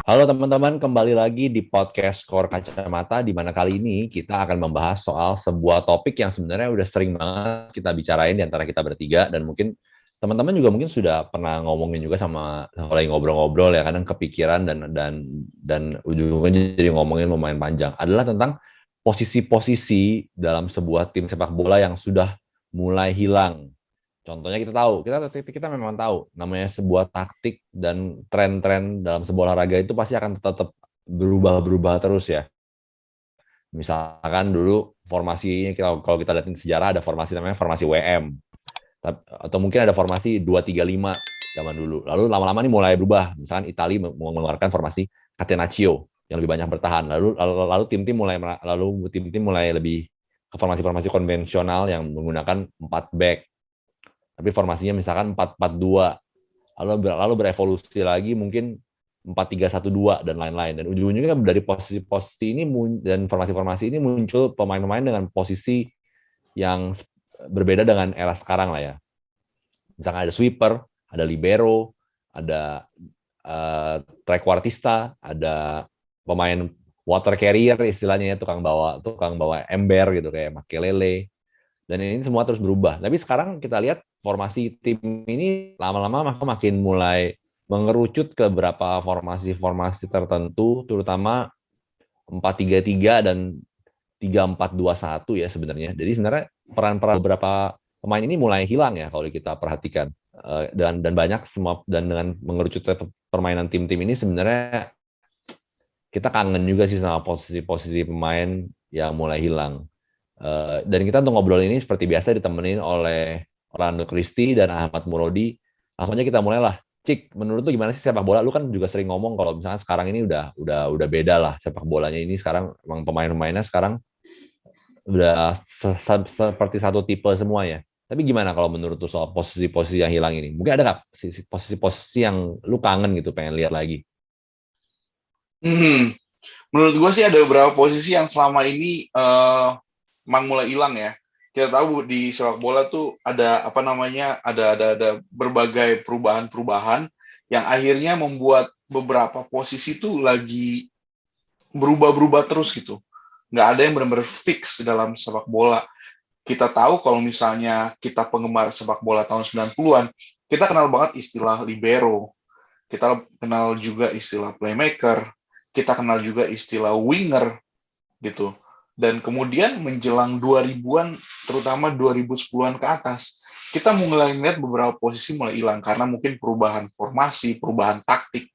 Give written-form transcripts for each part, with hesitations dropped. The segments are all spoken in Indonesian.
Halo teman-teman, kembali lagi di podcast Skor Kacamata, di mana kali ini kita akan membahas soal sebuah topik yang sebenarnya udah sering banget kita bicarain di antara kita bertiga, dan mungkin teman-teman juga mungkin sudah pernah ngomongin juga sama lagi ngobrol-ngobrol ya, kadang kepikiran dan ujung-ujungnya jadi ngomongin lumayan panjang, adalah tentang posisi-posisi dalam sebuah tim sepak bola yang sudah mulai hilang. Contohnya kita memang tahu namanya sebuah taktik dan tren-tren dalam sebuah olahraga itu pasti akan tetap berubah-berubah terus ya. Misalkan dulu formasinya kalau kita lihat sejarah ada formasi namanya formasi WM, atau mungkin ada formasi 2-3-5 zaman dulu. Lalu lama-lama ini mulai berubah. Misalkan Italia mengeluarkan formasi Catenaccio yang lebih banyak bertahan. Lalu tim-tim mulai lebih ke formasi-formasi konvensional yang menggunakan 4 back, tapi formasinya misalkan 4-4-2, lalu berevolusi lagi mungkin 4-3-1-2 dan lain-lain, dan ujung-ujungnya dari posisi-posisi ini dan formasi-formasi ini muncul pemain-pemain dengan posisi yang berbeda dengan era sekarang lah ya. Misalkan ada sweeper, ada libero, ada trequartista, ada pemain water carrier istilahnya ya, tukang bawa ember gitu kayak Makelele. Dan ini semua terus berubah. Tapi sekarang kita lihat formasi tim ini lama-lama makin mulai mengerucut ke beberapa formasi-formasi tertentu, terutama 4-3-3 dan 3-4-2-1 ya sebenarnya. Jadi sebenarnya peran-peran beberapa pemain ini mulai hilang ya kalau kita perhatikan. Dan banyak semua, dan dengan mengerucutnya permainan tim-tim ini sebenarnya kita kangen juga sih sama posisi-posisi pemain yang mulai hilang. Dan kita untuk ngobrol ini seperti biasa ditemenin oleh Orlando Christie dan Ahmad Murodi. Langsung aja kita mulailah. Cik, menurut lu gimana sih sepak bola? Lu kan juga sering ngomong kalau misalnya sekarang ini udah beda lah sepak bolanya ini sekarang, emang pemain-pemainnya sekarang udah seperti satu tipe semua ya. Tapi gimana kalau menurut lu soal posisi-posisi yang hilang ini? Mungkin ada nggak posisi-posisi yang lu kangen gitu pengen lihat lagi? Hmm, Menurut gue sih ada beberapa posisi yang selama ini emang mulai hilang ya. Kita tahu di sepak bola tuh ada apa namanya, ada berbagai perubahan-perubahan yang akhirnya membuat beberapa posisi tuh lagi berubah-berubah terus gitu. Nggak ada yang benar-benar fix dalam sepak bola. Kita tahu kalau misalnya kita penggemar sepak bola tahun 90-an, kita kenal banget istilah libero, kita kenal juga istilah playmaker, kita kenal juga istilah winger gitu. Dan kemudian menjelang 2000-an, terutama 2010-an ke atas, kita mulai melihat beberapa posisi mulai hilang karena mungkin perubahan formasi, perubahan taktik.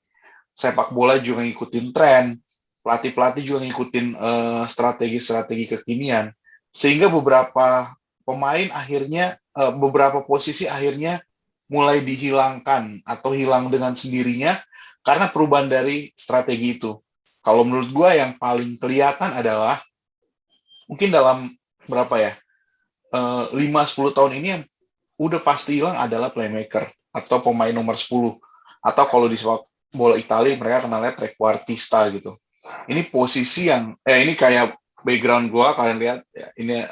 Sepak bola juga ngikutin tren, pelatih-pelatih juga ngikutin strategi-strategi kekinian. Sehingga beberapa pemain akhirnya, beberapa posisi akhirnya mulai dihilangkan atau hilang dengan sendirinya karena perubahan dari strategi itu. Kalau menurut gue yang paling kelihatan adalah mungkin dalam berapa ya, 5-10 tahun ini yang udah pasti hilang adalah playmaker atau pemain nomor 10. Atau kalau di sepak bola Italia mereka kenalnya trequartista gitu. Ini posisi yang ini kayak background gue, kalian lihat ya, ini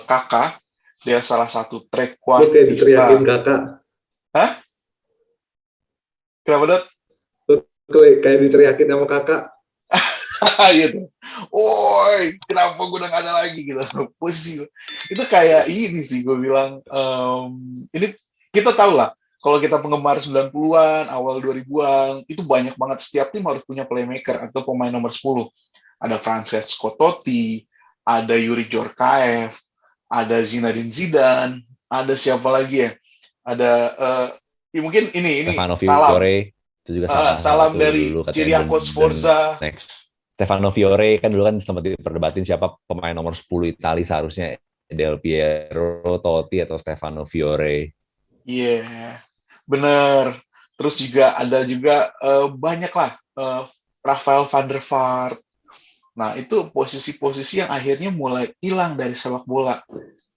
kakak, dia salah satu Lu kayak diteriakin trequartista. kakak. Hah? Kenapa, Dot? Lu kayak diteriakin sama kakak. Gitu. Woi, kenapa gue udah gak ada lagi gitu. Posisi itu kayak ini sih gue bilang, ini kita tahu lah kalau kita penggemar 90-an, awal 2000-an, itu banyak banget, setiap tim harus punya playmaker atau pemain nomor 10. Ada Francesco Totti, ada Yuri Djorkaeff, ada Zinedine Zidane, ada siapa lagi ya? Ada ya mungkin ini Stefano salam. Fiore itu juga salah Salam satu dari dulu katanya, Ciriaco Sforza. next Stefano Fiore kan dulu kan sempat diperdebatin siapa pemain nomor 10 Italia seharusnya, Del Piero, Totti atau Stefano Fiore. Iya, yeah, bener. Terus juga ada juga banyak lah, Rafael van der Vaart. Nah, itu posisi-posisi yang akhirnya mulai hilang dari sepak bola.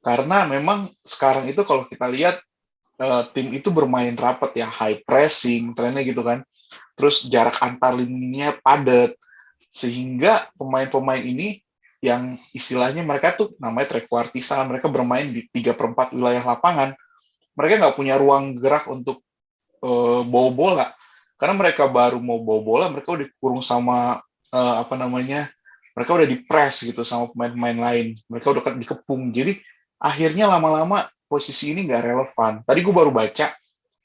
Karena memang sekarang itu kalau kita lihat, tim itu bermain rapat ya, high pressing, trennya gitu kan. Terus jarak antar lininya padat. Sehingga pemain-pemain ini yang istilahnya mereka tuh namanya trequartista, mereka bermain di 3/4 wilayah lapangan. Mereka nggak punya ruang gerak untuk bawa bola. Karena mereka baru mau bawa bola, mereka udah dikurung sama mereka udah di-press gitu sama pemain-pemain lain. Mereka udah dikepung. Jadi akhirnya lama-lama posisi ini nggak relevan. Tadi gue baru baca,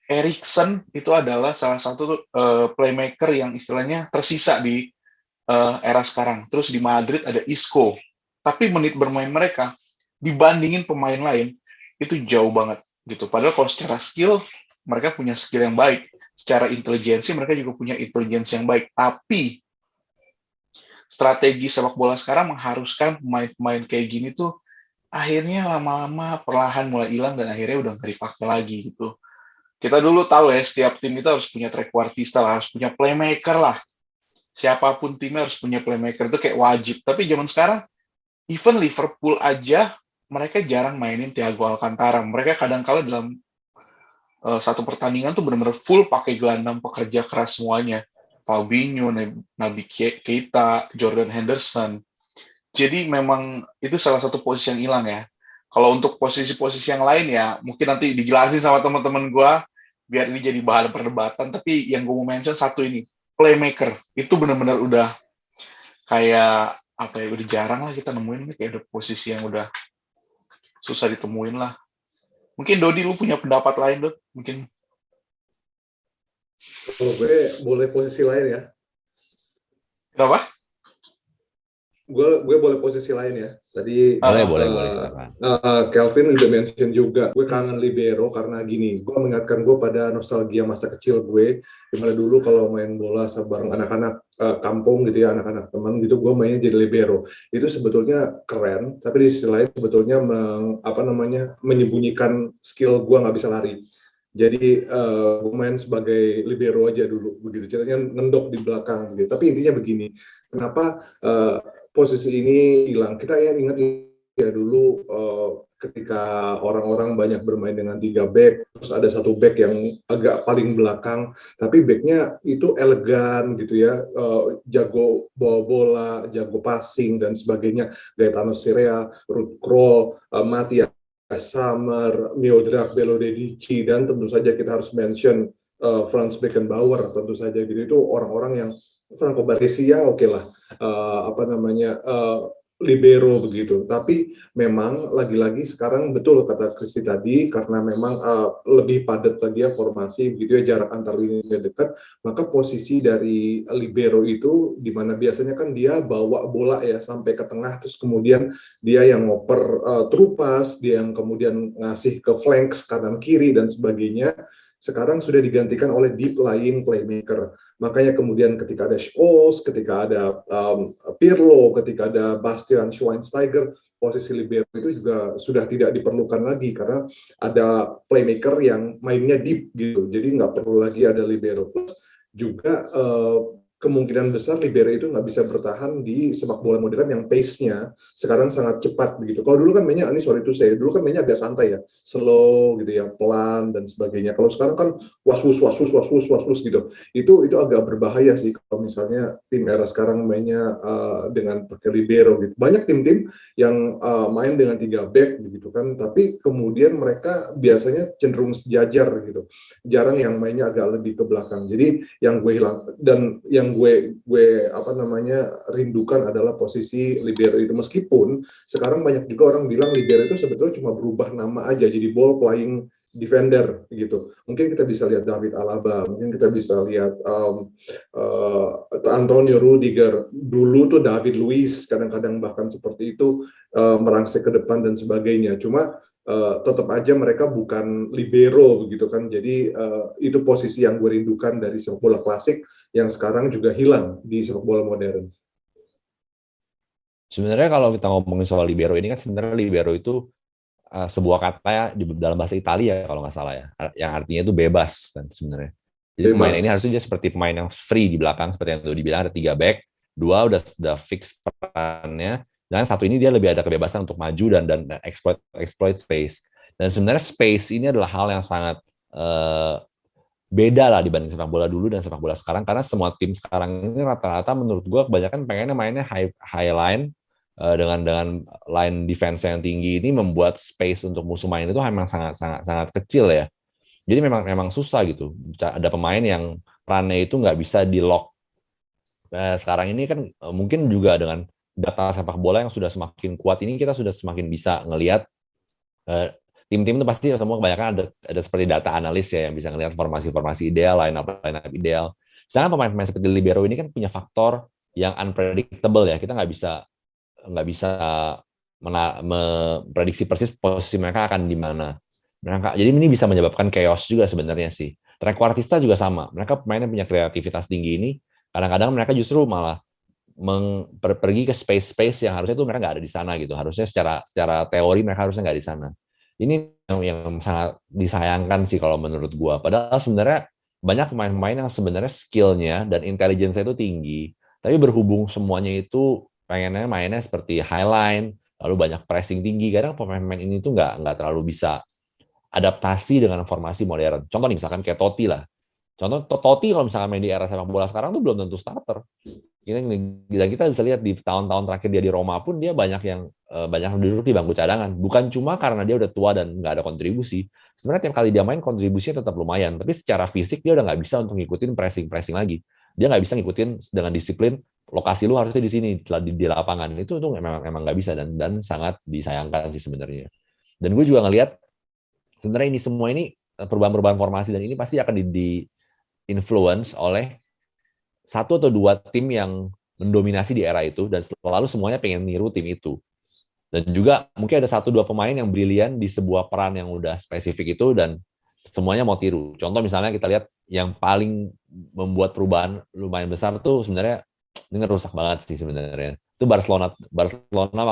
Eriksen itu adalah salah satu playmaker yang istilahnya tersisa di era sekarang. Terus di Madrid ada Isco. Tapi menit bermain mereka dibandingin pemain lain itu jauh banget gitu. Padahal kalau secara skill mereka punya skill yang baik, secara intelijensi mereka juga punya intelijensi yang baik. Tapi strategi sepak bola sekarang mengharuskan pemain-pemain kayak gini tuh akhirnya lama-lama perlahan mulai hilang dan akhirnya udah nggak dipakai lagi gitu. Kita dulu tahu ya, setiap tim itu harus punya trequartista lah, harus punya playmaker lah. Siapapun timnya harus punya playmaker, itu kayak wajib. Tapi zaman sekarang, even Liverpool aja, mereka jarang mainin Thiago Alcantara. Mereka kadang-kala dalam satu pertandingan tuh benar-benar full pakai gelandang pekerja keras semuanya. Fabinho, Naby Keita, Jordan Henderson. Jadi memang itu salah satu posisi yang hilang ya. Kalau untuk posisi-posisi yang lain ya, mungkin nanti dijelasin sama teman-teman gue, biar ini jadi bahan perdebatan. Tapi yang gue mau mention satu ini, playmaker. Itu benar-benar udah kayak, udah jarang lah kita nemuin. Kayak ada posisi yang udah susah ditemuin lah. Mungkin Dodi, lu punya pendapat lain, Dod? Mungkin. Kalau gue boleh posisi lain ya. Kenapa? Gue boleh posisi lain ya. Tadi boleh. Kelvin udah mention juga. Gue kangen libero karena gini. Gue mengingatkan gue pada nostalgia masa kecil gue. Dimana dulu kalau main bola bareng anak-anak kampung gitu ya, anak-anak teman gitu, gue mainnya jadi libero. Itu sebetulnya keren. Tapi di sisi lain sebetulnya menyembunyikan skill gue nggak bisa lari. Jadi gue main sebagai libero aja dulu begitu. Ceritanya ngendok di belakang gitu. Tapi intinya begini. Kenapa posisi ini hilang? Kita ya ingat ya dulu ketika orang-orang banyak bermain dengan 3 back, terus ada 1 back yang agak paling belakang, tapi backnya itu elegan gitu ya, jago bawa bola, jago passing dan sebagainya. Gaetano Scirea, Ruud Krol, Matthias Sammer, Miodrag Belodedici, dan tentu saja kita harus mention Franz Beckenbauer, tentu saja gitu. Itu orang-orang yang Franco Baresi ya oke lah, libero begitu. Tapi memang lagi-lagi sekarang betul kata Kristi tadi, karena memang lebih padat lagi ya formasi begitu ya, jarak antar lininya dekat, maka posisi dari libero itu dimana biasanya kan dia bawa bola ya sampai ke tengah, terus kemudian dia yang ngoper terupas, dia yang kemudian ngasih ke flanks kanan kiri dan sebagainya. Sekarang sudah digantikan oleh deep lying playmaker. Makanya kemudian ketika ada Scholes, ketika ada Pirlo, ketika ada Bastian Schweinsteiger, posisi libero itu juga sudah tidak diperlukan lagi karena ada playmaker yang mainnya deep gitu. Jadi nggak perlu lagi ada libero. Plus juga kemungkinan besar libero itu nggak bisa bertahan di sepak bola modern yang pace-nya sekarang sangat cepat begitu. Kalau dulu kan mainnya, dulu kan mainnya agak santai ya, slow gitu ya, pelan dan sebagainya. Kalau sekarang kan was-was gitu. Itu agak berbahaya sih kalau misalnya tim era sekarang mainnya dengan pakai libero gitu. Banyak tim-tim yang main dengan 3 back gitu kan, tapi kemudian mereka biasanya cenderung sejajar gitu. Jarang yang mainnya agak lebih ke belakang. Jadi yang gue hilang dan yang gue rindukan adalah posisi libero itu. Meskipun sekarang banyak juga orang bilang libero itu sebetulnya cuma berubah nama aja jadi ball playing defender gitu. Mungkin kita bisa lihat David Alaba, mungkin kita bisa lihat Antonio Rudiger. Dulu tuh David Luiz kadang-kadang bahkan seperti itu, merangsek ke depan dan sebagainya. Cuma tetap aja mereka bukan libero begitu kan. Jadi itu posisi yang gue rindukan dari sepak bola klasik yang sekarang juga hilang di sepak bola modern. Sebenarnya kalau kita ngomongin soal libero ini kan sebenarnya libero itu sebuah kata ya dalam bahasa Italia kalau nggak salah ya, yang artinya itu bebas kan sebenarnya. Jadi pemain ini harusnya dia seperti pemain yang free di belakang, seperti yang tadi dibilang ada 3 back, 2 udah fix perannya, dan 1 ini dia lebih ada kebebasan untuk maju dan exploit space. Dan sebenarnya space ini adalah hal yang sangat beda lah dibanding sepak bola dulu dan sepak bola sekarang, karena semua tim sekarang ini rata-rata menurut gue kebanyakan pengennya mainnya high line dengan line defense yang tinggi. Ini membuat space untuk musuh main itu memang sangat kecil ya. Jadi memang susah gitu. Ada pemain yang perannya itu nggak bisa di-lock. Sekarang ini kan mungkin juga dengan data sepak bola yang sudah semakin kuat ini, kita sudah semakin bisa ngelihat tim-tim itu pasti semua kebanyakan ada seperti data analis ya yang bisa ngelihat formasi-formasi ideal, line up ideal. Sedangkan pemain-pemain seperti libero ini kan punya faktor yang unpredictable ya. Kita nggak bisa memprediksi persis posisi mereka akan di mana. Jadi ini bisa menyebabkan chaos juga sebenarnya sih. Trequartista juga sama. Mereka pemainnya punya kreativitas tinggi ini. Kadang-kadang mereka justru malah pergi ke space-space yang harusnya tuh mereka nggak ada di sana gitu. Harusnya secara teori mereka harusnya nggak di sana. Ini yang sangat disayangkan sih kalau menurut gua. Padahal sebenarnya banyak pemain-pemain yang sebenarnya skill-nya dan intelligence-nya itu tinggi, tapi berhubung semuanya itu pengennya mainnya seperti highline, lalu banyak pressing tinggi. Kadang pemain-pemain ini tuh nggak terlalu bisa adaptasi dengan formasi modern. Contoh nih misalkan kayak Totti lah. Contoh Totti kalau misalkan main di era sepak bola sekarang tuh belum tentu starter. Kita bisa lihat di tahun-tahun terakhir dia di Roma pun dia banyak duduk di bangku cadangan. Bukan cuma karena dia udah tua dan nggak ada kontribusi. Sebenarnya tiap kali dia main kontribusinya tetap lumayan. Tapi secara fisik dia udah nggak bisa untuk ngikutin pressing lagi. Dia nggak bisa ngikutin dengan disiplin lokasi lu harusnya di sini di lapangan. Itu tuh memang nggak bisa dan sangat disayangkan sih sebenarnya. Dan gue juga ngelihat sebenarnya ini semua ini perubahan-perubahan formasi dan ini pasti akan di influence oleh satu atau dua tim yang mendominasi di era itu dan selalu semuanya pengen niru tim itu. Dan juga mungkin ada satu dua pemain yang brilian di sebuah peran yang udah spesifik itu dan semuanya mau tiru. Contoh misalnya kita lihat yang paling membuat perubahan lumayan besar tuh sebenarnya ini ngerusak banget sih sebenarnya. Itu Barcelona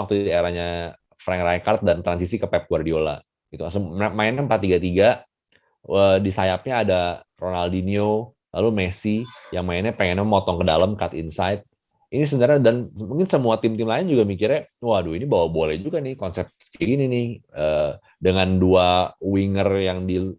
waktu eranya Frank Rijkaard dan transisi ke Pep Guardiola. Itu mainnya 4-3-3, di sayapnya ada Ronaldinho, lalu Messi yang mainnya pengennya motong ke dalam, cut inside. Ini sebenarnya dan mungkin semua tim-tim lain juga mikirnya, waduh ini bawa boleh juga nih konsep kayak gini nih dengan dua winger yang di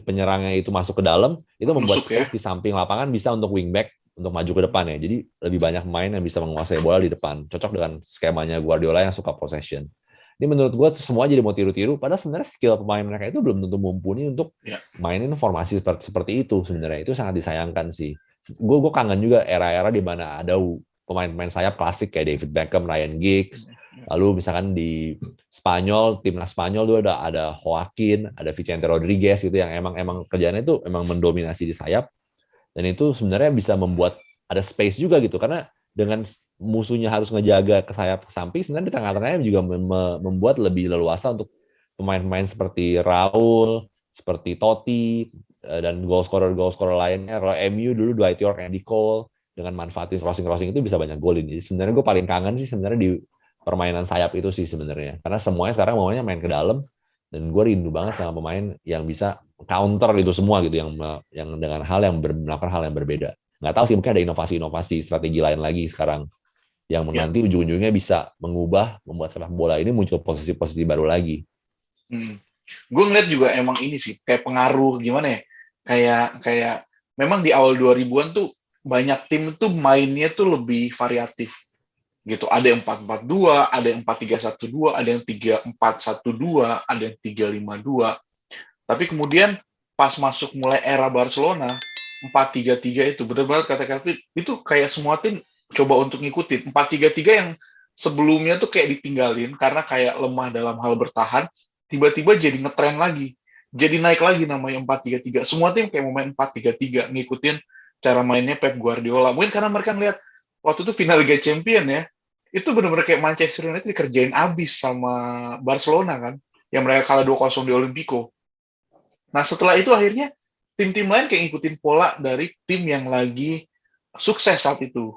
penyerangnya itu masuk ke dalam, itu membuat space di samping lapangan bisa untuk wingback untuk maju ke depan ya. Jadi lebih banyak pemain yang bisa menguasai bola di depan. Cocok dengan skemanya Guardiola yang suka possession. Ini menurut gue semua jadi mau tiru-tiru, padahal sebenarnya skill pemain mereka itu belum tentu mumpuni untuk mainin formasi seperti itu sebenarnya. Itu sangat disayangkan sih. Gue kangen juga era-era di mana ada pemain-pemain sayap klasik kayak David Beckham, Ryan Giggs. Lalu misalkan di Spanyol, timnas Spanyol tuh ada Joaquin, ada Vicente Rodriguez gitu yang emang kerjaannya itu emang mendominasi di sayap. Dan itu sebenarnya bisa membuat ada space juga gitu karena dengan musuhnya harus ngejaga ke sayap ke samping, sebenarnya di tengah-tengahnya juga membuat lebih leluasa untuk pemain-pemain seperti Raul, seperti Totti, dan goal scorer lainnya. Kalau MU dulu Dwight Yorke, Andy Cole, dengan manfaatin crossing itu bisa banyak golin. Jadi sebenarnya gue paling kangen sih sebenarnya di permainan sayap itu sih sebenarnya. Karena semuanya sekarang maunya main ke dalam, dan gue rindu banget sama pemain yang bisa counter itu semua gitu, yang dengan melakukan hal yang berbeda. Nggak tahu sih, mungkin ada inovasi strategi lain lagi sekarang yang nanti ujung-ujungnya bisa membuat sepak bola ini muncul posisi-posisi baru lagi. Gue ngeliat juga emang ini sih kayak pengaruh gimana ya, kayak memang di awal 2000-an tuh banyak tim tuh mainnya tuh lebih variatif gitu. Ada yang 4-4-2, ada yang 4-3-1-2, ada yang 3-4-1-2, ada yang 3-5-2. Tapi kemudian pas masuk mulai era Barcelona 4-3-3 itu benar-benar kata Kelvin itu kayak semua tim coba untuk ngikutin 4-3-3 yang sebelumnya tuh kayak ditinggalin karena kayak lemah dalam hal bertahan, tiba-tiba jadi ngetren lagi, jadi naik lagi namanya 4-3-3. Semua tim kayak mau main 4-3-3 ngikutin cara mainnya Pep Guardiola. Mungkin karena mereka ngeliat waktu itu final Liga Champion ya, itu benar-benar kayak Manchester United dikerjain abis sama Barcelona kan, yang mereka kalah 2-0 di Olimpico. Nah setelah itu akhirnya tim-tim lain kayak ngikutin pola dari tim yang lagi sukses saat itu.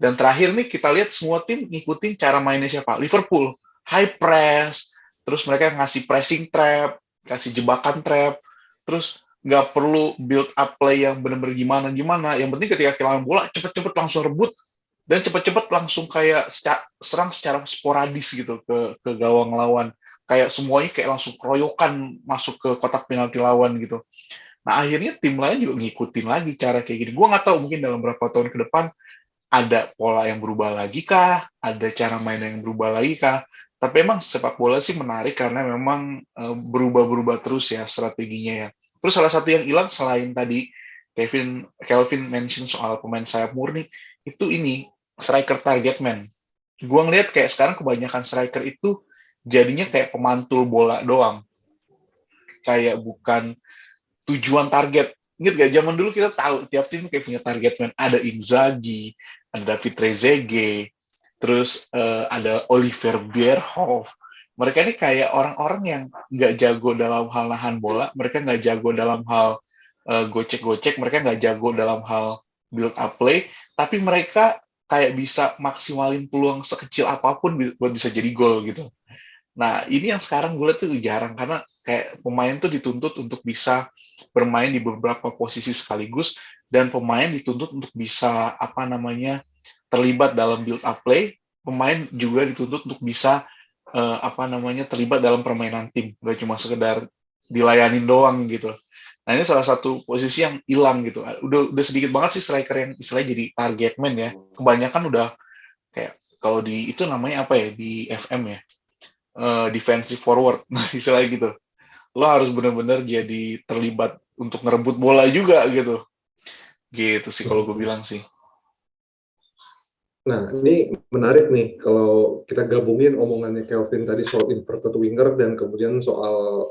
Dan terakhir nih kita lihat semua tim ngikutin cara mainnya siapa? Liverpool, high press, terus mereka ngasih pressing trap, kasih jebakan trap, terus nggak perlu build up play yang benar-benar gimana. Yang penting ketika kehilangan bola, cepet-cepet langsung rebut, dan cepet-cepet langsung kayak serang secara sporadis gitu ke gawang lawan. Kayak semuanya kayak langsung keroyokan masuk ke kotak penalti lawan gitu. Nah akhirnya tim lain juga ngikutin lagi cara kayak gini. Gue nggak tahu mungkin dalam beberapa tahun ke depan ada pola yang berubah lagi kah? Ada cara main yang berubah lagi kah? Tapi emang sepak bola sih menarik karena memang berubah-berubah terus ya strateginya ya. Terus salah satu yang hilang selain tadi Kelvin mention soal pemain sayap murni, itu ini striker target man. Gua ngeliat kayak sekarang kebanyakan striker itu jadinya kayak pemantul bola doang, kayak bukan tujuan target. Ingat gak zaman dulu kita tahu tiap tim kayak punya target man, ada Inzaghi, ada David Trezeguet, terus ada Oliver Bierhoff. Mereka ini kayak orang-orang yang nggak jago dalam hal nahan bola, mereka nggak jago dalam hal gocek-gocek, mereka nggak jago dalam hal build up play, tapi mereka kayak bisa maksimalin peluang sekecil apapun buat bisa jadi gol gitu. Nah, ini yang sekarang gue lihat tuh jarang, karena kayak pemain tuh dituntut untuk bisa bermain di beberapa posisi sekaligus, dan pemain dituntut untuk bisa terlibat dalam build up play, pemain juga dituntut untuk bisa terlibat dalam permainan tim, gak cuma sekedar dilayanin doang gitu. Nah, ini salah satu posisi yang hilang gitu. Udah sedikit banget sih striker yang istilahnya jadi target man ya. Kebanyakan udah kayak kalau di itu namanya apa ya di FM ya, defensive forward, istilahnya gitu. Lo harus benar-benar jadi terlibat untuk ngerebut bola juga gitu. Gitu sih kalau gue bilang sih. Nah, ini menarik nih kalau kita gabungin omongannya Kelvin tadi soal inverted winger dan kemudian soal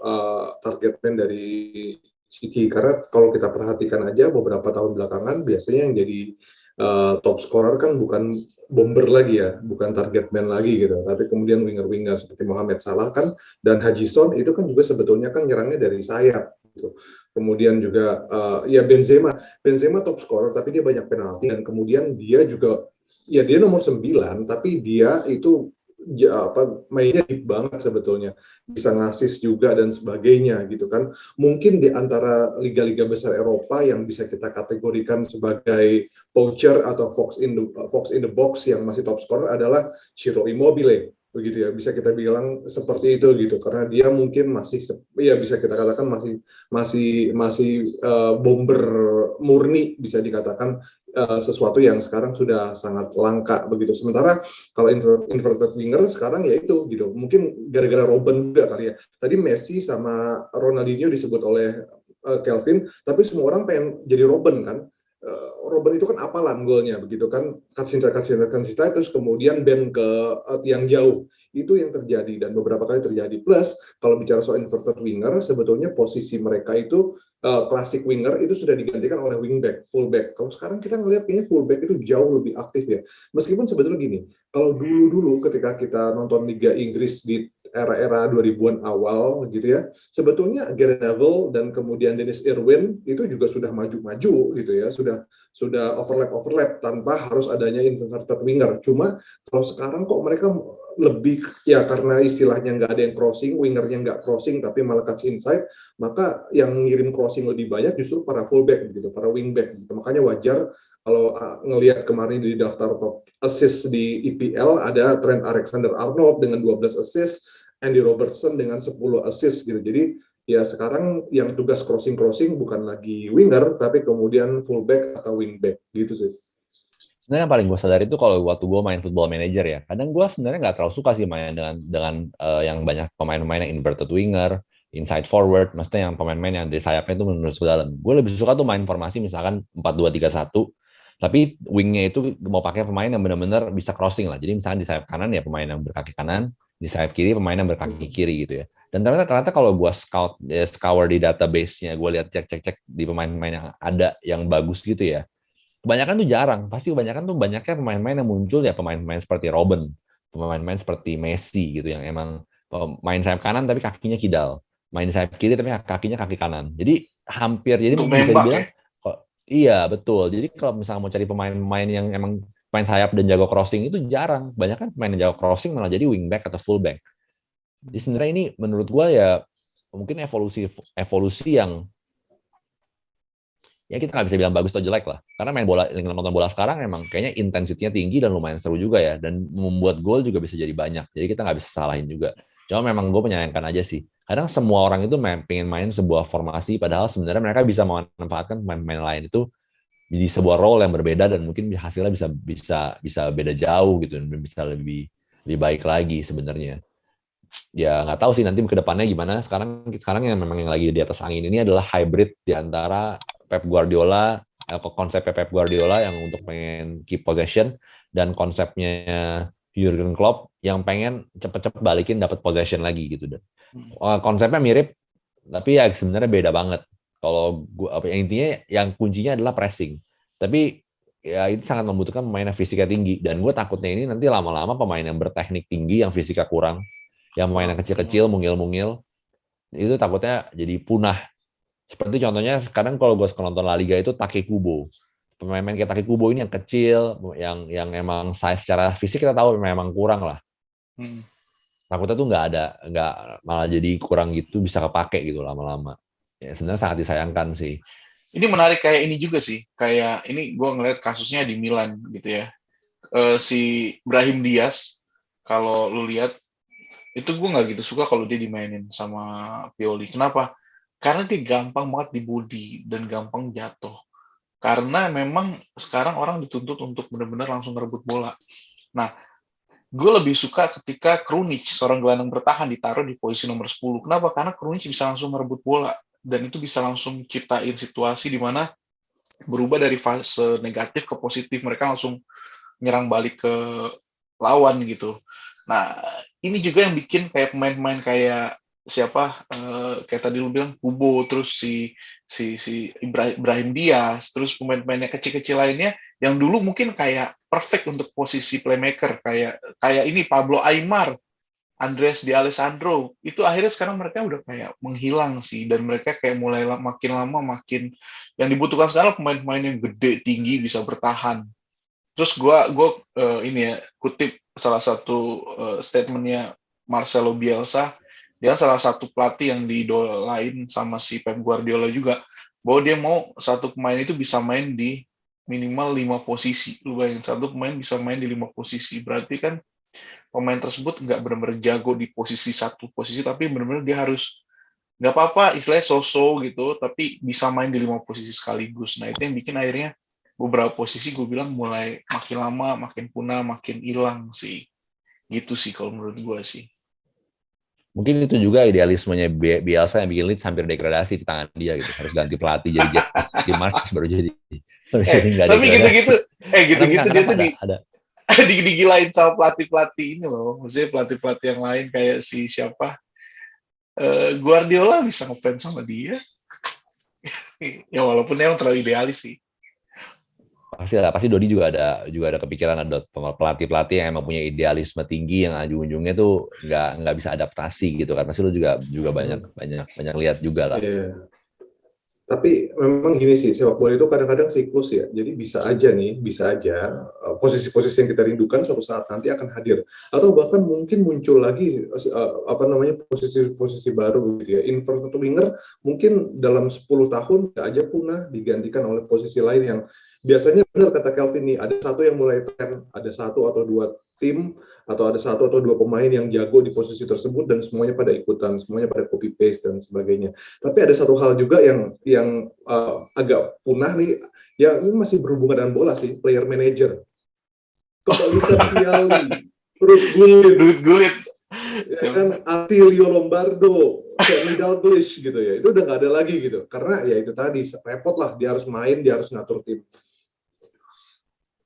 target man dari City. Karena kalau kita perhatikan aja beberapa tahun belakangan biasanya yang jadi top scorer kan bukan bomber lagi ya, bukan target man lagi gitu. Tapi kemudian winger-winger seperti Mohamed Salah kan dan Haji Son itu kan juga sebetulnya kan nyerangnya dari sayap gitu. Kemudian juga ya Benzema top scorer tapi dia banyak penalti dan kemudian dia juga ya dia nomor 9 tapi dia itu mainnya deep banget sebetulnya, bisa ngasis juga dan sebagainya gitu kan. Mungkin di antara liga-liga besar Eropa yang bisa kita kategorikan sebagai poacher atau fox in the box yang masih top scorer adalah Ciro Immobile, begitu ya, bisa kita bilang seperti itu gitu, karena dia mungkin masih ya bisa kita katakan masih bomber murni, bisa dikatakan sesuatu yang sekarang sudah sangat langka begitu. Sementara kalau inverted winger sekarang ya itu gitu, mungkin gara-gara Robben juga kali ya. Tadi Messi sama Ronaldinho disebut oleh Kelvin, tapi semua orang pengen jadi Robben kan. Robben itu kan apalan golnya begitu kan, katsita terus kemudian band ke tiang jauh, itu yang terjadi dan beberapa kali terjadi. Plus kalau bicara soal inverted winger, sebetulnya posisi mereka itu klasik winger itu sudah digantikan oleh wingback, fullback. Kalau sekarang kita ngelihat ini fullback itu jauh lebih aktif ya. Meskipun sebetulnya gini, kalau dulu ketika kita nonton Liga Inggris di era-era 2000-an awal gitu ya, sebetulnya Gary Neville dan kemudian Dennis Irwin itu juga sudah maju-maju gitu ya, sudah overlap tanpa harus adanya inverted winger. Cuma kalau sekarang kok mereka lebih ya karena istilahnya nggak ada yang crossing, wingernya nggak crossing tapi malah cut inside, maka yang ngirim crossing lebih banyak justru para fullback gitu, para wingback gitu. Makanya wajar kalau ngelihat kemarin di daftar top assist di EPL ada Trent Alexander-Arnold dengan 12 assist, Andy Robertson dengan 10 assist gitu. Jadi ya sekarang yang tugas crossing bukan lagi winger tapi kemudian fullback atau wingback gitu sih. Sebenarnya yang paling gue sadar itu kalau waktu gue main Football Manager ya, kadang gue sebenarnya nggak terlalu suka sih main dengan yang banyak pemain-pemain yang inverted winger, inside forward, maksudnya yang pemain-pemain yang dari sayapnya itu menurut ke dalam. Gue lebih suka tuh main formasi misalkan 4-2-3-1, tapi wingnya itu mau pakai pemain yang benar-benar bisa crossing lah. Jadi misalkan di sayap kanan ya pemain yang berkaki kanan, di sayap kiri pemain yang berkaki kiri gitu ya. Dan ternyata kalau gue scour di database-nya, gue lihat cek di pemain-pemain yang ada yang bagus gitu ya, kebanyakan tuh jarang. Pasti banyaknya pemain-pemain yang muncul ya pemain-pemain seperti Robben, pemain-pemain seperti Messi gitu yang emang main sayap kanan tapi kakinya kidal, main sayap kiri tapi kakinya kaki kanan. Jadi jadi Untuk bisa nembak dibilang ya. iya betul. Jadi kalau misalnya mau cari pemain-pemain yang emang main sayap dan jago crossing itu jarang. Banyak kan pemain yang jago crossing malah jadi wingback atau fullback. Jadi sebenarnya ini menurut gua ya mungkin evolusi yang ya kita nggak bisa bilang bagus atau jelek lah. Karena nonton bola sekarang emang kayaknya intensitinya tinggi dan lumayan seru juga ya. Dan membuat gol juga bisa jadi banyak. Jadi kita nggak bisa salahin juga. Cuma memang gue menyayangkan aja sih. Kadang semua orang itu pengen main sebuah formasi, padahal sebenarnya mereka bisa memanfaatkan pemain-pemain lain itu di sebuah role yang berbeda dan mungkin hasilnya bisa beda jauh gitu dan bisa lebih baik lagi sebenarnya. Ya nggak tahu sih nanti ke depannya gimana. Sekarang yang memang yang lagi di atas angin ini adalah hybrid di antara Pep Guardiola, konsepnya Pep Guardiola yang untuk pengen keep possession, dan konsepnya Jurgen Klopp yang pengen cepet-cepet balikin dapat possession lagi gitu. Dan konsepnya mirip, tapi ya sebenarnya beda banget. Kalau intinya yang kuncinya adalah pressing. Tapi ya itu sangat membutuhkan pemain yang fisiknya tinggi, dan gue takutnya ini nanti lama-lama pemain yang berteknik tinggi yang fisiknya kurang, yang pemain yang kecil-kecil mungil-mungil, itu takutnya jadi punah. Seperti contohnya sekarang kalau gue nonton La Liga itu Takekubo, pemain-pemain kayak Takekubo ini yang kecil, yang emang size secara fisik kita tahu memang kurang lah. Takutnya tuh nggak malah jadi kurang gitu, bisa kepake gitu lama-lama. Ya sebenarnya sangat disayangkan sih. Ini menarik kayak ini juga sih, kayak ini gue ngeliat kasusnya di Milan gitu ya. Si Brahim Diaz, kalau lu lihat itu gue nggak gitu suka kalau dia dimainin sama Pioli. Kenapa? Karena dia gampang banget di body dan gampang jatuh. Karena memang sekarang orang dituntut untuk benar-benar langsung ngerebut bola. Nah, gue lebih suka ketika Krunic, seorang gelandang bertahan, ditaruh di posisi nomor 10. Kenapa? Karena Krunic bisa langsung ngerebut bola. Dan itu bisa langsung ciptain situasi di mana berubah dari fase negatif ke positif. Mereka langsung nyerang balik ke lawan gitu. Nah, ini juga yang bikin kayak pemain-pemain kayak siapa, kayak tadi lu bilang Kubo, terus si Ibrahim Diaz, terus pemain-pemain yang kecil-kecil lainnya yang dulu mungkin kayak perfect untuk posisi playmaker, kayak ini Pablo Aimar, Andres Di Alessandro, itu akhirnya sekarang mereka udah kayak menghilang sih, dan mereka kayak mulai makin lama makin yang dibutuhkan sekarang pemain-pemain yang gede, tinggi, bisa bertahan. Terus gue ini ya, kutip salah satu statementnya Marcelo Bielsa, dia salah satu pelatih yang diidolain sama si Pep Guardiola juga, bahwa dia mau satu pemain itu bisa main di minimal 5 posisi. Lu bayangin, satu pemain bisa main di 5 posisi, berarti kan pemain tersebut nggak benar-benar jago di posisi satu posisi, tapi benar-benar dia harus nggak apa-apa istilahnya so-so gitu, tapi bisa main di 5 posisi sekaligus. Nah itu yang bikin akhirnya beberapa posisi gue bilang mulai makin lama makin punah, makin hilang sih. Gitu sih kalau menurut gue sih. Mungkin itu juga idealismenya Bielsa yang bikin Leeds hampir degradasi di tangan dia gitu. Harus ganti pelatih jadi si March baru jadi. Tapi gitu-gitu dia tuh ada. digilain sama pelatih-pelatih ini loh. Maksudnya pelatih-pelatih yang lain kayak si siapa? Guardiola bisa ngefans sama dia. Ya walaupun dia terlalu idealis sih. Pasti Dodi juga ada kepikiran ada pelatih yang emang punya idealisme tinggi yang ujung-ujungnya tuh nggak bisa adaptasi gitu kan. Pasti lu juga banyak lihat juga lah. Yeah. Tapi memang gini sih, sepak bola itu kadang-kadang siklus ya. Jadi bisa aja posisi-posisi yang kita rindukan suatu saat nanti akan hadir, atau bahkan mungkin muncul lagi posisi-posisi baru gitu ya. Inverted winger mungkin dalam 10 tahun bisa aja punah, digantikan oleh posisi lain yang biasanya benar kata Kelvin nih, ada satu yang mulai tren, ada satu atau dua tim atau ada satu atau dua pemain yang jago di posisi tersebut dan semuanya pada ikutan, semuanya pada copy paste dan sebagainya. Tapi ada satu hal juga yang agak punah nih, ya ini masih berhubungan dengan bola sih, player manager. Kebalikan Viali, Ruud Gullit, ya kan, Attilio Lombardo, Kenny Dalglish gitu ya, itu udah nggak ada lagi gitu, karena ya itu tadi repot lah, dia harus main, dia harus ngatur tim.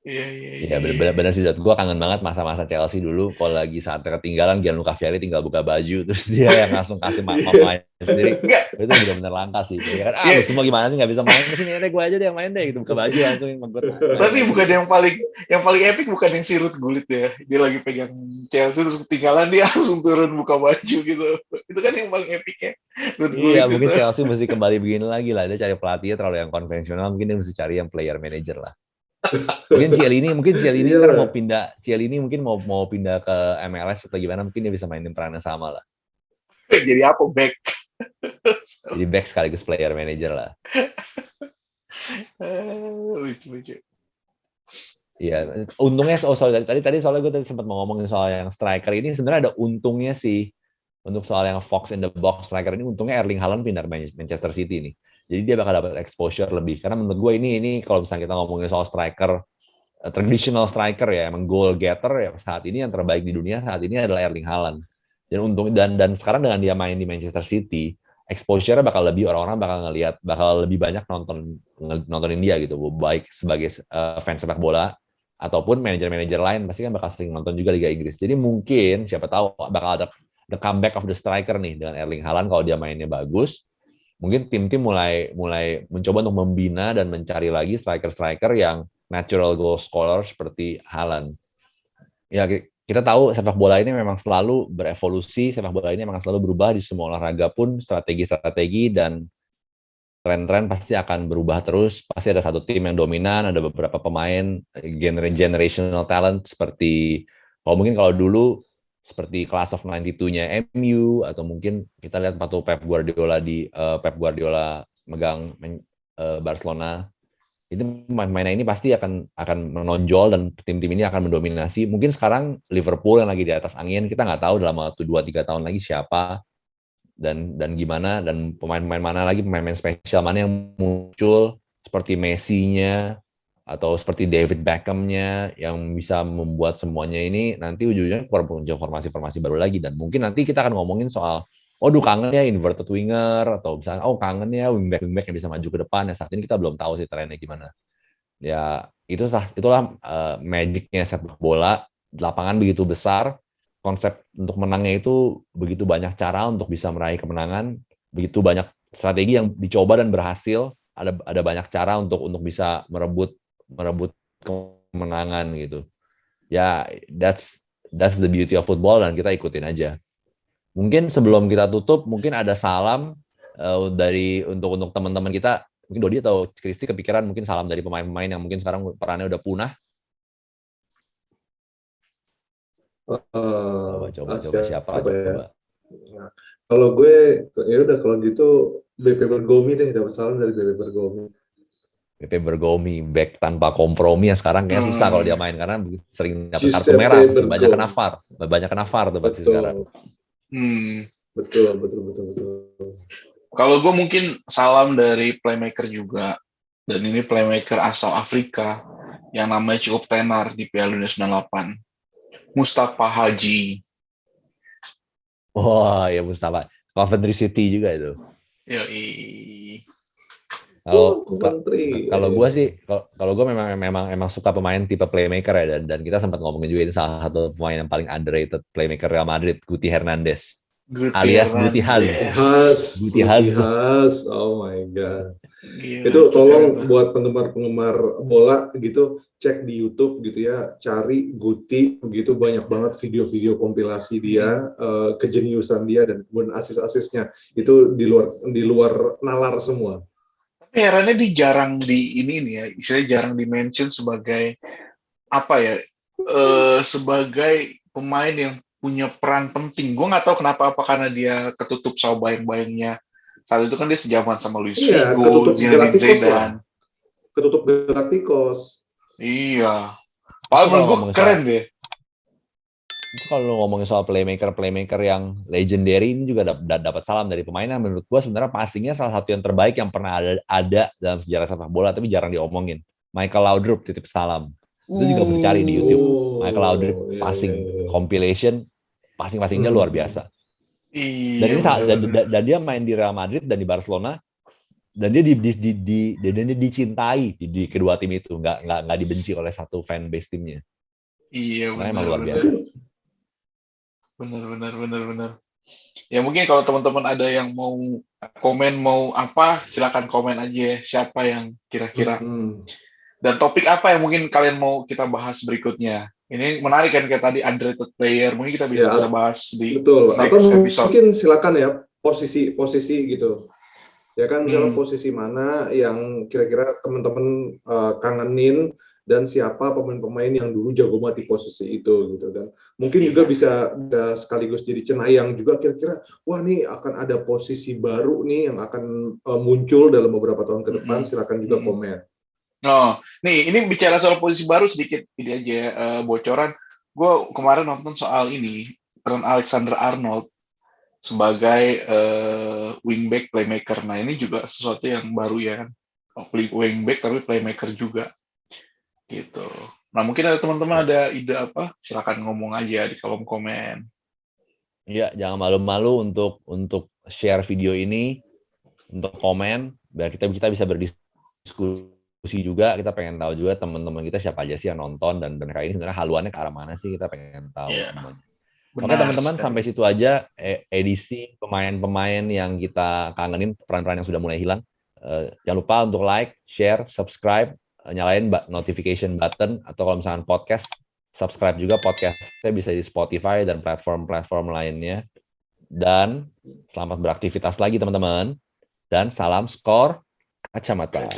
Iya benar sih. Gue kangen banget masa-masa Chelsea dulu. Kalau lagi saat ketinggalan, Gianluca Vialli tinggal buka baju, terus dia yang langsung kasih main sendiri. Itu benar-benar langka sih. Ya kan, semua gimana sih nggak bisa main kesini, gue aja deh yang main deh, gitu buka baju langsung. Tapi bukan yang paling epic bukan yang si Ruud Gullit ya. Dia lagi pegang Chelsea terus ketinggalan, dia langsung turun buka baju gitu. Itu kan yang paling epic ya. Iya, mungkin Chelsea mesti kembali begini lagi lah. Dia cari pelatihnya terlalu yang konvensional. Mungkin dia mesti cari yang player manager lah. Mungkin Cielini kan mau pindah. Cielini mungkin mau pindah ke MLS atau gimana, mungkin dia bisa mainin perannya sama lah. Jadi apa, back? Jadi back sekaligus player manager lah. Lucu. Iya, untungnya tadi soalnya gue sempat mau ngomongin soal yang striker ini, sebenarnya ada untungnya sih untuk soal yang Fox in the box striker ini. Untungnya Erling Haaland pindah ke Manchester City nih. Jadi dia bakal dapat exposure lebih. Karena menurut gue ini kalau misalnya kita ngomongin soal striker, traditional striker ya, emang goal getter ya saat ini yang terbaik di dunia saat ini adalah Erling Haaland. Dan sekarang dengan dia main di Manchester City, exposure bakal lebih, orang-orang bakal ngelihat, bakal lebih banyak nontonin dia gitu, baik sebagai fans sepak bola ataupun manajer-manajer lain pasti kan bakal sering nonton juga Liga Inggris. Jadi mungkin siapa tahu bakal ada the comeback of the striker nih dengan Erling Haaland kalau dia mainnya bagus. Mungkin tim-tim mulai mencoba untuk membina dan mencari lagi striker-striker yang natural goal scorer seperti Haaland. Ya kita tahu sepak bola ini memang selalu berevolusi, sepak bola ini memang selalu berubah di semua olahraga pun, strategi-strategi dan tren-tren pasti akan berubah terus. Pasti ada satu tim yang dominan, ada beberapa pemain generational talent seperti kalau dulu seperti class of 92-nya MU, atau mungkin kita lihat waktu Pep Guardiola megang Barcelona. Itu pemain ini pasti akan menonjol dan tim-tim ini akan mendominasi. Mungkin sekarang Liverpool yang lagi di atas angin, kita nggak tahu dalam waktu 2-3 tahun lagi siapa dan gimana, dan pemain-pemain mana lagi, pemain-pemain spesial mana yang muncul seperti Messi-nya atau seperti David Beckham-nya yang bisa membuat semuanya ini nanti ujungnya muncul formasi-formasi baru lagi. Dan mungkin nanti kita akan ngomongin soal kangen ya inverted winger, atau misalnya kangen ya wingback yang bisa maju ke depan. Ya saat ini kita belum tahu sih trennya gimana. Ya itulah magic-nya sepak bola. Lapangan begitu besar, konsep untuk menangnya itu begitu banyak cara untuk bisa meraih kemenangan, begitu banyak strategi yang dicoba dan berhasil, ada banyak cara untuk bisa merebut kemenangan gitu. Ya, that's the beauty of football, dan kita ikutin aja. Mungkin sebelum kita tutup, mungkin ada salam dari untuk teman-teman kita. Mungkin Dodi atau Kristi kepikiran mungkin salam dari pemain-pemain yang mungkin sekarang perannya udah punah. Coba siapa ya? Coba. Nah, kalau gue ya udah, kalau gitu BP Bergomi deh, dapat salam dari BP Bergomi. BP Bergomi, back tanpa kompromi yang sekarang kayak susah kalau dia main karena sering dapat kartu merah, banyak kena VAR tuh pasti sekarang. Betul. Kalau gue mungkin salam dari playmaker juga, dan ini playmaker asal Afrika yang namanya cukup tenar di Piala Dunia 98. Mustafa Haji. Wah, ya Mustafa. Coventry City juga itu. Kalau gue sih, kalau gue memang suka pemain tipe playmaker ya, dan kita sempat ngomongin juga ini salah satu pemain yang paling underrated playmaker Real Madrid, Guti Hernandez. Alias Guti Haz. Oh my god. Gila, itu tolong buat penggemar bola gitu, cek di YouTube gitu ya, cari Guti, begitu banyak banget video-video kompilasi dia, kejeniusan dia dan kemudian asis-asisnya itu di luar nalar semua. Tapi herannya dia jarang istilahnya jarang di-mention sebagai sebagai pemain yang punya peran penting. Gue nggak tahu kenapa, apa karena dia ketutup sama bayang-bayangnya. Saat itu kan dia sejaman sama Luis Figo, Zinedine Zidane. Ketutup Galacticos. Iya. Paling menurut gue keren deh. Itu kalau ngomongin soal playmaker yang legendary, ini juga dapat salam dari pemain yang menurut gue sebenarnya passingnya salah satu yang terbaik yang pernah ada dalam sejarah sepak bola, tapi jarang diomongin. Michael Laudrup, titip salam. Itu juga bisa cari di YouTube. Michael Laudrup passing compilation, passing-passingnya luar biasa. Iya, dan dia main di Real Madrid dan di Barcelona, dan dia dicintai di kedua tim itu, nggak dibenci oleh satu fan base timnya. Iya, benar. Luar biasa. Benar. Ya mungkin kalau teman-teman ada yang mau komen, mau apa, silakan komen aja siapa yang kira-kira. Dan topik apa yang mungkin kalian mau kita bahas berikutnya? Ini menarik kan, kayak tadi underrated player, mungkin kita bisa bahas di next episode. Mungkin silakan ya posisi gitu. Ya kan, misalnya posisi mana yang kira-kira teman-teman kangenin, dan siapa pemain-pemain yang dulu jago banget di posisi itu gitu. Dan mungkin juga bisa sekaligus jadi cenayang juga, kira-kira wah nih akan ada posisi baru nih yang akan muncul dalam beberapa tahun ke depan. Silakan juga komen. Nih ini bicara soal posisi baru, sedikit ini aja bocoran. Gue kemarin nonton soal ini, Trent Alexander-Arnold sebagai wingback playmaker. Nah ini juga sesuatu yang baru ya kan, wingback tapi playmaker juga gitu. Nah mungkin ada teman-teman ada ide apa, silakan ngomong aja di kolom komen. Iya, jangan malu-malu untuk share video ini, untuk komen, biar kita bisa berdiskusi juga. Kita pengen tahu juga teman-teman kita siapa aja sih yang nonton dan mereka ini sebenarnya haluannya ke arah mana sih, kita pengen tahu semuanya. Oke Benar teman-teman, sekali. sampai situ aja edisi pemain-pemain yang kita kangenin, peran-peran yang sudah mulai hilang. Jangan lupa untuk like, share, subscribe, nyalain notification button, atau kalau misalkan podcast, subscribe juga podcastnya bisa di Spotify dan platform-platform lainnya. Dan selamat beraktivitas lagi teman-teman. Dan salam skor kacamata.